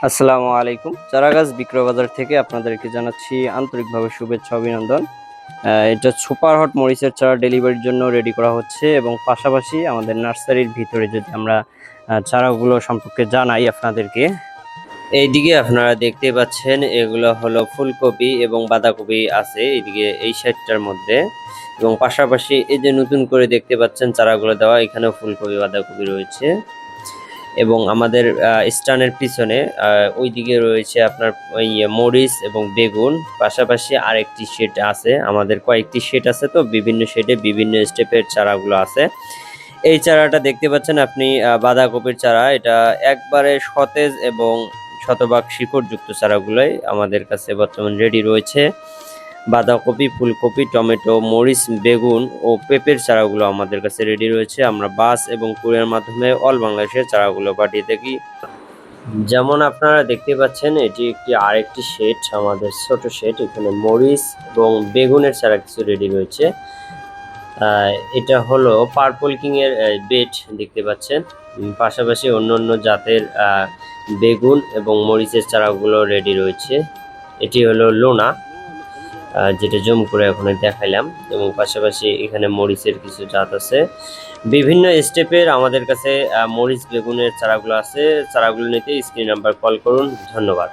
আসসালামু আলাইকুম। চারাগাছ বিক্রয় বাজার থেকে আপনাদেরকে জানাচ্ছি আন্তরিকভাবে শুভেচ্ছা অভিনন্দন। এটা সুপার হট মরিচের চারা ডেলিভারির জন্য রেডি করা হচ্ছে এবং পাশাপাশি আমাদের নার্সারির ভিতরে যদি আমরা চারাগুলো সম্পর্কে জানাই আপনাদেরকে, এইদিকে আপনারা দেখতে পাচ্ছেন এগুলো হলো ফুলকপি এবং বাঁধাকপি আছে এইদিকে এই সাইডটার মধ্যে, এবং পাশাপাশি এই যে নতুন করে দেখতে পাচ্ছেন চারাগুলো দেওয়া, এখানেও ফুলকপি বাঁধাকপি রয়েছে। এবং আমাদের স্ট্যান্ডের পিছনে ওইদিকে রয়েছে আপনার ওই মরিচ এবং বেগুন। পাশাপাশি আরেকটি শেড আছে, আমাদের কয়েকটি শেড আছে, তো বিভিন্ন শেডে বিভিন্ন স্টেপের চারাগুলো আছে। এই চারাটা দেখতে পাচ্ছেন আপনি, বাঁধাকপির চারা, এটা একবারে সতেজ এবং শতভাগ শিকড়যুক্ত চারাগুলোই আমাদের কাছে বর্তমান রেডি রয়েছে। বাঁধাকপি, ফুলকপি, টমেটো, মরিচ, বেগুন ও পেঁপের চারাগুলো আমাদের কাছে রেডি রয়েছে। আমরা বাস এবং কুরিয়ার মাধ্যমে অল বাংলাদেশে চারাগুলো পাঠিয়ে থাকি। যেমন আপনারা দেখতে পাচ্ছেন এটি আরেকটি শেড, আমাদের ছোট শেড। এখানে মরিচ এবং বেগুনের চারা কিছু রেডি রয়েছে। এটা হলো পার্পল কিং এর বেড দেখতে পাচ্ছেন। পাশাপাশি অন্য অন্য জাতের বেগুন এবং মরিচের চারাগুলো রেডি রয়েছে। এটি হলো লোনা, যেটা জুম করে এখন দেখাইলাম, এবং পাশাপাশি এখানে মরিচের কিছু জাত আছে। বিভিন্ন স্টেপের আমাদের কাছে মরিচ বেগুনের চারাগুলো আছে। চারাগুলো নিতে স্ক্রিন নাম্বার কল করুন। ধন্যবাদ।